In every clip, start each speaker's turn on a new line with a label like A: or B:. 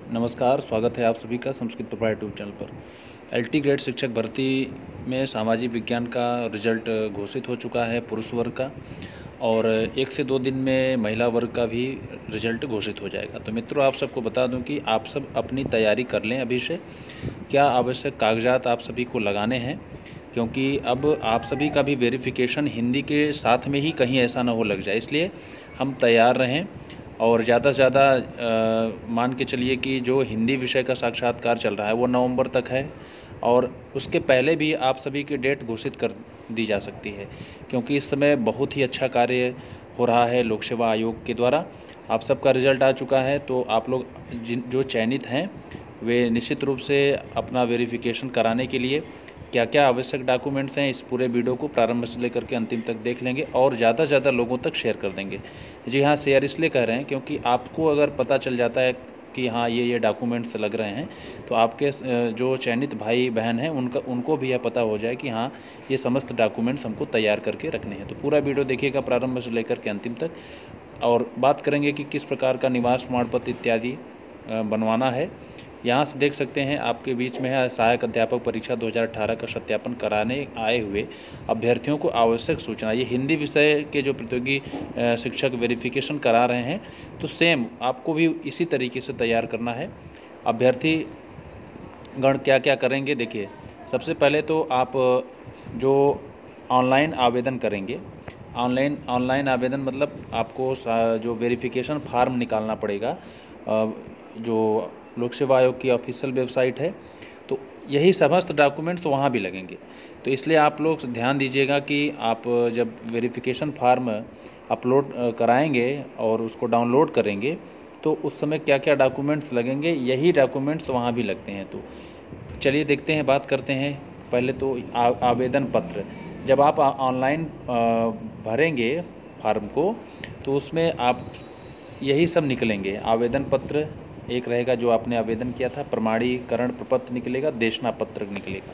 A: नमस्कार, स्वागत है आप सभी का संस्कृत प्रभा यूट्यूब चैनल पर। एलटी ग्रेड शिक्षक भर्ती में सामाजिक विज्ञान का रिजल्ट घोषित हो चुका है पुरुष वर्ग का, और 1 से 2 दिन में महिला वर्ग का भी रिजल्ट घोषित हो जाएगा। तो मित्रों, आप सबको बता दूं कि आप सब अपनी तैयारी कर लें अभी से। क्या आवश्यक कागजात आप सभी को लगाने हैं, क्योंकि अब आप सभी का भी वेरिफिकेशन हिंदी के साथ में ही कहीं ऐसा ना हो लग जाए, इसलिए हम तैयार रहें। और ज़्यादा से ज़्यादा मान के चलिए कि जो हिंदी विषय का साक्षात्कार चल रहा है वो नवंबर तक है, और उसके पहले भी आप सभी की डेट घोषित कर दी जा सकती है, क्योंकि इस समय बहुत ही अच्छा कार्य हो रहा है लोक सेवा आयोग के द्वारा। आप सबका रिजल्ट आ चुका है, तो आप लोग जो चयनित हैं वे निश्चित रूप से अपना वेरिफिकेशन कराने के लिए क्या क्या आवश्यक डॉक्यूमेंट्स हैं, इस पूरे वीडियो को प्रारंभ से लेकर के अंतिम तक देख लेंगे और ज़्यादा से ज़्यादा लोगों तक शेयर कर देंगे। जी हाँ, शेयर इसलिए कह रहे हैं क्योंकि आपको अगर पता चल जाता है कि हाँ ये डॉक्यूमेंट्स लग रहे हैं, तो आपके जो चयनित भाई बहन हैं उनको भी यह पता हो जाए कि हाँ ये समस्त डॉक्यूमेंट्स हमको तैयार करके रखने हैं। तो पूरा वीडियो देखिएगा प्रारंभ से लेकर के अंतिम तक, और बात करेंगे कि किस प्रकार का निवास प्रमाण पत्र इत्यादि बनवाना है। यहाँ से देख सकते हैं आपके बीच में है सहायक अध्यापक परीक्षा 2018 का सत्यापन कराने आए हुए अभ्यर्थियों को आवश्यक सूचना। ये हिंदी विषय के जो प्रतियोगी शिक्षक वेरिफिकेशन करा रहे हैं, तो सेम आपको भी इसी तरीके से तैयार करना है। अभ्यर्थी गण क्या क्या करेंगे, देखिए। सबसे पहले तो आप जो ऑनलाइन आवेदन करेंगे, ऑनलाइन आवेदन मतलब आपको जो वेरिफिकेशन फार्म निकालना पड़ेगा, जो लोक सेवा आयोग की ऑफिशियल वेबसाइट है, तो यही समस्त डॉक्यूमेंट्स वहाँ भी लगेंगे। तो इसलिए आप लोग ध्यान दीजिएगा कि आप जब वेरिफिकेशन फार्म अपलोड कराएंगे और उसको डाउनलोड करेंगे, तो उस समय क्या क्या डॉक्यूमेंट्स लगेंगे, यही डॉक्यूमेंट्स वहाँ भी लगते हैं। तो चलिए देखते हैं, बात करते हैं। पहले तो आवेदन पत्र जब आप ऑनलाइन भरेंगे फार्म को, तो उसमें आप यही सब निकलेंगे। आवेदन पत्र एक रहेगा जो आपने आवेदन किया था, प्रमाणीकरण प्रपत्र निकलेगा, देशना पत्र निकलेगा।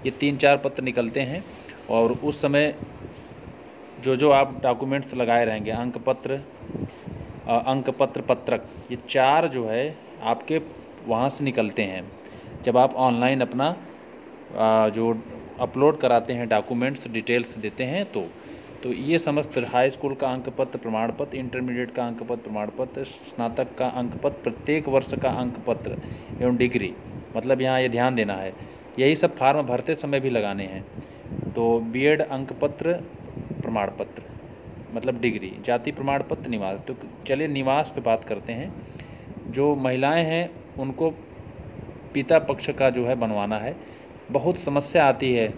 A: ये 3-4 पत्र निकलते हैं, और उस समय जो आप डॉक्यूमेंट्स लगाए रहेंगे, अंक पत्र पत्रक, ये 4 जो है आपके वहाँ से निकलते हैं जब आप ऑनलाइन अपना जो अपलोड कराते हैं, डॉक्यूमेंट्स डिटेल्स देते हैं। तो ये समस्त हाई स्कूल का अंक पत्र प्रमाण पत्र, इंटरमीडिएट का अंक पत्र प्रमाण पत्र, स्नातक का अंक पत्र, प्रत्येक वर्ष का अंक पत्र एवं डिग्री, मतलब यहाँ ये ध्यान देना है, यही सब फार्म भरते समय भी लगाने हैं। तो बीएड अंक पत्र प्रमाण पत्र मतलब डिग्री, जाति प्रमाण पत्र, निवास। तो चलिए निवास पे बात करते हैं। जो महिलाएं हैं उनको पिता पक्ष का जो है बनवाना है। बहुत समस्या आती है,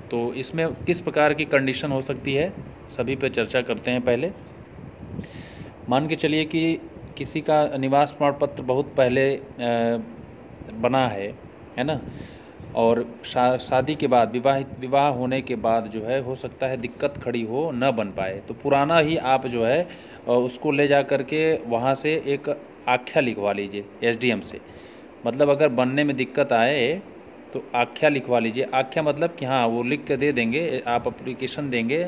A: तो इसमें किस प्रकार की कंडीशन हो सकती है, सभी पे चर्चा करते हैं। पहले मान के चलिए कि किसी का निवास प्रमाण पत्र बहुत पहले बना है ना, और शादी के बाद विवाह होने के बाद जो है हो सकता है दिक्कत खड़ी हो, न बन पाए, तो पुराना ही आप जो है उसको ले जा कर के वहाँ से एक आख्या लिखवा लीजिए एसडीएम से। मतलब अगर बनने में दिक्कत आए तो आख्या लिखवा लीजिए। आख्या मतलब कि हाँ वो लिख के दे देंगे, आप एप्लीकेशन देंगे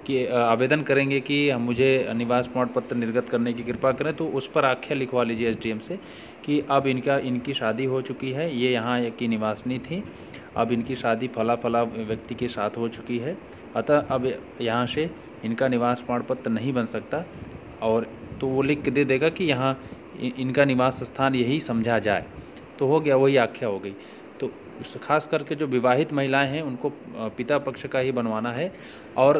A: कि आवेदन करेंगे कि मुझे निवास प्रमाण पत्र निर्गत करने की कृपा करें, तो उस पर आख्या लिखवा लीजिए एसडीएम से कि अब इनकी शादी हो चुकी है, ये यहाँ की निवासनी थी, अब इनकी शादी फला व्यक्ति के साथ हो चुकी है, अतः अब यहाँ से इनका निवास प्रमाण पत्र नहीं बन सकता। और तो वो लिख के दे देगा कि यहाँ इनका निवास स्थान यही समझा जाए, तो हो गया, वही आख्या हो गई। तो खास करके जो विवाहित महिलाएं हैं उनको पिता पक्ष का ही बनवाना है। और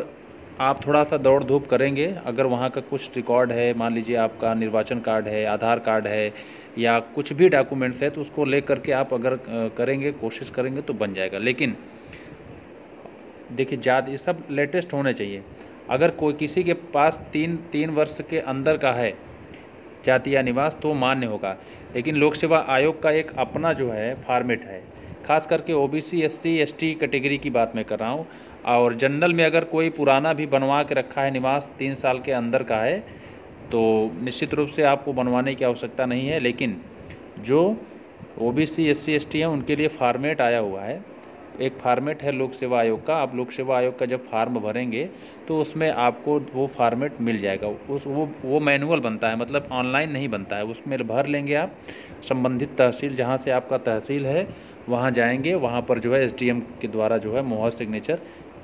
A: आप थोड़ा सा दौड़ धूप करेंगे, अगर वहाँ का कुछ रिकॉर्ड है, मान लीजिए आपका निर्वाचन कार्ड है, आधार कार्ड है, या कुछ भी डॉक्यूमेंट्स है, तो उसको ले करके आप अगर करेंगे, कोशिश करेंगे तो बन जाएगा। लेकिन देखिए ज़्यादा ये सब लेटेस्ट होने चाहिए। अगर कोई किसी के पास 3 वर्ष के अंदर का है जाति या निवास तो मान्य होगा, लेकिन लोक सेवा आयोग का एक अपना जो है फॉर्मेट है, खास करके ओबीसी एससी एसटी कैटेगरी की बात मैं कर रहा हूँ। और जनरल में अगर कोई पुराना भी बनवा के रखा है निवास 3 साल के अंदर का है, तो निश्चित रूप से आपको बनवाने की आवश्यकता नहीं है। लेकिन जो ओबीसी एससी एसटी हैं उनके लिए फॉर्मेट आया हुआ है, एक फॉर्मेट है लोक सेवा आयोग का। आप लोक सेवा आयोग का जब फार्म भरेंगे तो उसमें आपको वो फॉर्मेट मिल जाएगा। वो मैनुअल बनता है, मतलब ऑनलाइन नहीं बनता है। उसमें भर लेंगे आप, संबंधित तहसील जहाँ से आपका तहसील है वहाँ जाएंगे, वहाँ पर जो है SDM के द्वारा जो है मोहर सिग्नेचर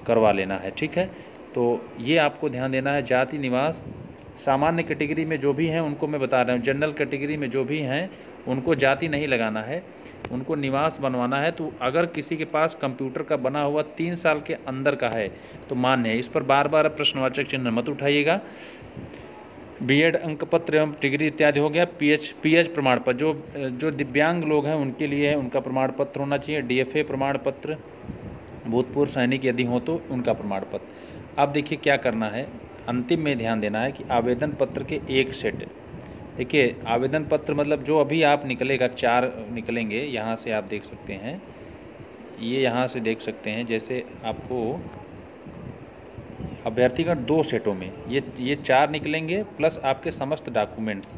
A: करवा लेना है। ठीक है, तो ये आपको ध्यान देना है। जाति निवास सामान्य कैटेगरी में जो भी हैं उनको मैं बता रहा हूँ, जनरल कैटेगरी में जो भी हैं उनको जाति नहीं लगाना है, उनको निवास बनवाना है। तो अगर किसी के पास कंप्यूटर का बना हुआ 3 साल के अंदर का है तो मान्य है। इस पर बार बार प्रश्नवाचक चिन्ह मत उठाइएगा। BEd अंक पत्र एवं डिग्री इत्यादि हो गया। PH प्रमाण पत्र जो दिव्यांग लोग हैं उनके लिए है, उनका प्रमाण पत्र होना चाहिए। DFA प्रमाण पत्र, भूतपूर्व सैनिक यदि हो तो उनका प्रमाण पत्र। अब देखिए क्या करना है, अंतिम में ध्यान देना है कि आवेदन पत्र के एक सेट। देखिए आवेदन पत्र मतलब जो अभी आप निकलेगा, 4 निकलेंगे। यहाँ से आप देख सकते हैं, ये यहाँ से देख सकते हैं, जैसे आपको अभ्यर्थी का 2 सेटों में ये 4 निकलेंगे प्लस आपके समस्त डॉक्यूमेंट्स।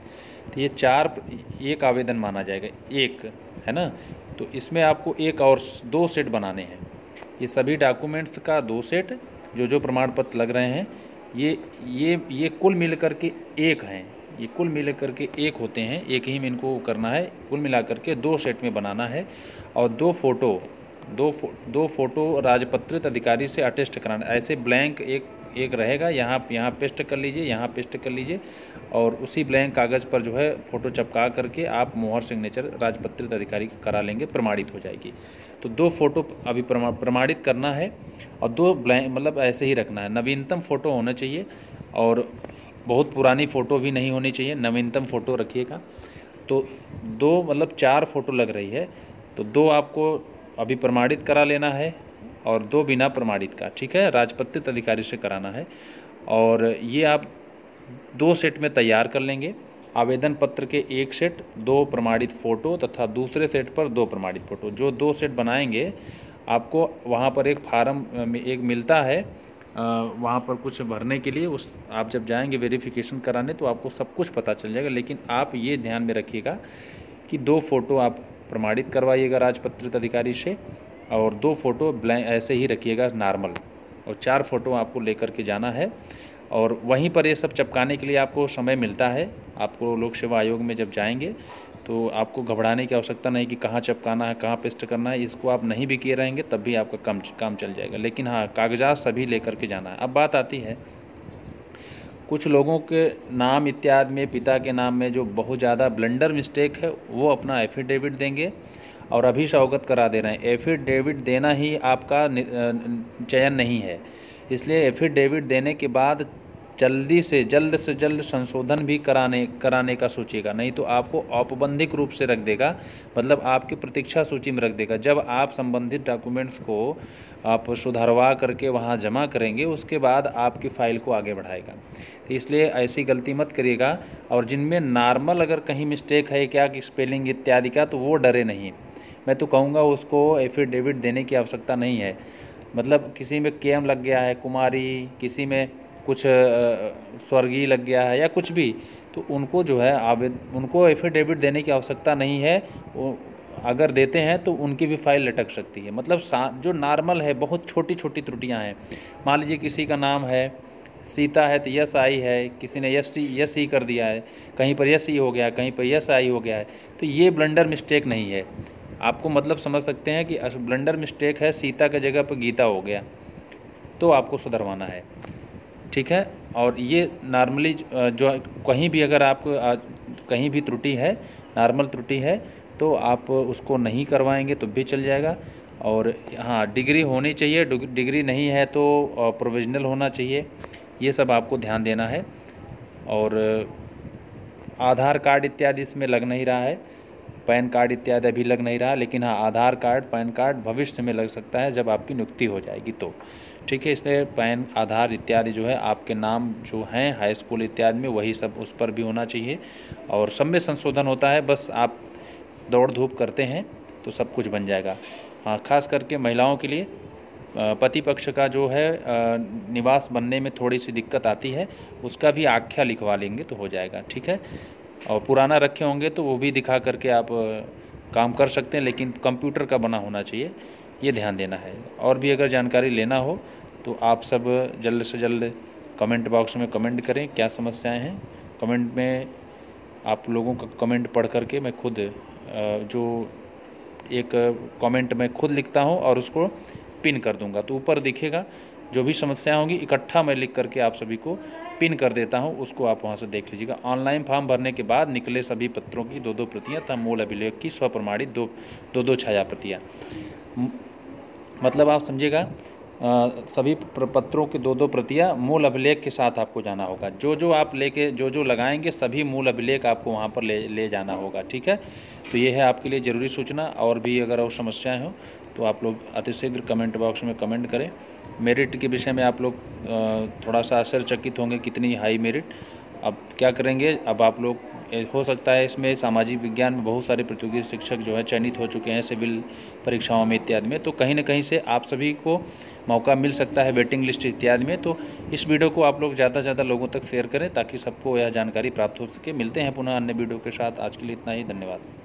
A: तो ये 4 एक आवेदन माना जाएगा, एक है ना। तो इसमें आपको एक और 2 सेट बनाने हैं। ये सभी डॉक्यूमेंट्स का 2 सेट, जो प्रमाण पत्र लग रहे हैं, ये कुल मिलकर के एक हैं। ये कुल मिलकर के एक होते हैं, एक ही में इनको करना है। कुल मिलाकर के 2 सेट में बनाना है। और 2 फोटो राजपत्रित अधिकारी से अटेस्ट कराना। ऐसे ब्लैंक एक रहेगा, यहाँ पेस्ट कर लीजिए, यहाँ पेस्ट कर लीजिए, और उसी ब्लैंक कागज़ पर जो है फ़ोटो चिपका करके आप मोहर सिग्नेचर राजपत्रित अधिकारी की करा लेंगे, प्रमाणित हो जाएगी। तो 2 फोटो अभी प्रमाणित करना है, और 2 ब्लैंक मतलब ऐसे ही रखना है। नवीनतम फ़ोटो होना चाहिए, और बहुत पुरानी फ़ोटो भी नहीं होनी चाहिए, नवीनतम फ़ोटो रखिएगा। तो 2 मतलब 4 फ़ोटो लग रही है, तो 2 आपको अभी प्रमाणित करा लेना है, और 2 बिना प्रमाणित का, ठीक है, राजपत्रित अधिकारी से कराना है। और ये आप 2 सेट में तैयार कर लेंगे। आवेदन पत्र के एक सेट, 2 प्रमाणित फ़ोटो तथा दूसरे सेट पर 2 प्रमाणित फ़ोटो। जो 2 सेट बनाएंगे आपको वहाँ पर एक फार्म एक मिलता है, वहाँ पर कुछ भरने के लिए। उस आप जब जाएंगे वेरिफिकेशन कराने तो आपको सब कुछ पता चल जाएगा। लेकिन आप ये ध्यान में रखिएगा कि 2 फ़ोटो आप प्रमाणित करवाइएगा राजपत्रित अधिकारी से, और 2 फ़ोटो ब्लैंक ऐसे ही रखिएगा नॉर्मल, और 4 फ़ोटो आपको लेकर के जाना है। और वहीं पर ये सब चिपकाने के लिए आपको समय मिलता है। आपको लोक सेवा आयोग में जब जाएंगे तो आपको घबराने की आवश्यकता नहीं कि कहाँ चिपकाना है, कहाँ पेस्ट करना है। इसको आप नहीं भी किए रहेंगे तब भी आपका काम चल जाएगा। लेकिन हाँ, कागजात सभी लेकर के जाना है। अब बात आती है कुछ लोगों के नाम इत्यादि में, पिता के नाम में जो बहुत ज़्यादा ब्लंडर मिस्टेक है, वो अपना एफिडेविट देंगे। और अभी से अवगत करा दे रहे हैं, एफिडेविट देना ही आपका चयन नहीं है। इसलिए एफिडेविट देने के बाद जल्द से जल्द संशोधन भी कराने का सोचिएगा, नहीं तो आपको औपबंधिक रूप से रख देगा, मतलब आपकी प्रतीक्षा सूची में रख देगा। जब आप संबंधित डॉक्यूमेंट्स को आप सुधरवा करके वहाँ जमा करेंगे, उसके बाद आपकी फ़ाइल को आगे बढ़ाएगा। तो इसलिए ऐसी गलती मत करिएगा। और जिनमें नॉर्मल अगर कहीं मिस्टेक है क्या कि स्पेलिंग इत्यादि का, तो वो डरे नहीं। मैं तो कहूँगा उसको एफिडेविट देने की आवश्यकता नहीं है। मतलब किसी में केम लग गया है, कुमारी, किसी में कुछ स्वर्गीय लग गया है या कुछ भी, तो उनको जो है उनको एफिडेविट देने की आवश्यकता नहीं है। अगर देते हैं तो उनकी भी फाइल लटक सकती है। मतलब जो नॉर्मल है, बहुत छोटी छोटी त्रुटियां हैं। मान लीजिए किसी का नाम है सीता है तो यस आई है, किसी ने यस ही कर दिया है, कहीं पर यस ही हो गया, कहीं पर यस आई हो गया है, तो ये ब्लंडर मिस्टेक नहीं है। आपको मतलब समझ सकते हैं कि ब्लंडर मिस्टेक है, सीता की जगह पर गीता हो गया, तो आपको सुधरवाना है, ठीक है। और ये नॉर्मली जो कहीं भी अगर आपको कहीं भी त्रुटि है, नॉर्मल त्रुटि है, तो आप उसको नहीं करवाएंगे तो भी चल जाएगा। और हाँ, डिग्री होनी चाहिए, डिग्री नहीं है तो प्रोविजनल होना चाहिए। ये सब आपको ध्यान देना है। और आधार कार्ड इत्यादि इसमें लग नहीं रहा है, पैन कार्ड इत्यादि अभी लग नहीं रहा, लेकिन हाँ, आधार कार्ड, पैन कार्ड भविष्य में लग सकता है जब आपकी नियुक्ति हो जाएगी तो, ठीक है। इसलिए पैन, आधार इत्यादि जो है आपके नाम जो हैं हाई स्कूल इत्यादि में, वही सब उस पर भी होना चाहिए। और सब में संशोधन होता है, बस आप दौड़ धूप करते हैं तो सब कुछ बन जाएगा। हाँ, खास करके महिलाओं के लिए पति पक्ष का जो है निवास बनने में थोड़ी सी दिक्कत आती है, उसका भी आख्या लिखवा लेंगे तो हो जाएगा, ठीक है। और पुराना रखे होंगे तो वो भी दिखा करके आप काम कर सकते हैं, लेकिन कंप्यूटर का बना होना चाहिए। ये ध्यान देना है। और भी अगर जानकारी लेना हो तो आप सब जल्द से जल्द कमेंट बॉक्स में कमेंट करें क्या समस्याएं हैं। कमेंट में आप लोगों का कमेंट पढ़ करके मैं खुद जो एक कमेंट मैं खुद लिखता हूं और उसको पिन कर दूंगा, तो ऊपर दिखेगा जो भी समस्याएं होंगी इकट्ठा मैं लिख करके आप सभी को पिन कर देता हूं, उसको आप वहां से देख लीजिएगा। ऑनलाइन फॉर्म भरने के बाद निकले सभी पत्रों की 2-2 प्रतियां तथा मूल अभिलेख की स्वप्रमाणित 2-2 छाया प्रतियां, मतलब आप समझिएगा सभी पत्रों की 2-2 प्रतियां मूल अभिलेख के साथ आपको जाना होगा। जो आप लेके जो लगाएंगे सभी मूल अभिलेख आपको वहां पर ले जाना होगा, ठीक है। तो ये है आपके लिए ज़रूरी सूचना। और भी अगर और समस्याएं हो तो आप लोग अतिशीघ्र कमेंट बॉक्स में कमेंट करें। मेरिट के विषय में आप लोग थोड़ा सा आश्चर्यचकित होंगे कितनी हाई मेरिट। अब क्या करेंगे, अब आप लोग हो सकता है इसमें सामाजिक विज्ञान में बहुत सारे प्रतियोगी शिक्षक जो है चयनित हो चुके हैं सिविल परीक्षाओं में इत्यादि में, तो कहीं ना कहीं से आप सभी को मौका मिल सकता है वेटिंग लिस्ट इत्यादि में। तो इस वीडियो को आप लोग ज़्यादा से ज़्यादा लोगों तक शेयर करें ताकि सबको यह जानकारी प्राप्त हो सके। मिलते हैं पुनः अन्य वीडियो के साथ, आज के लिए इतना ही, धन्यवाद।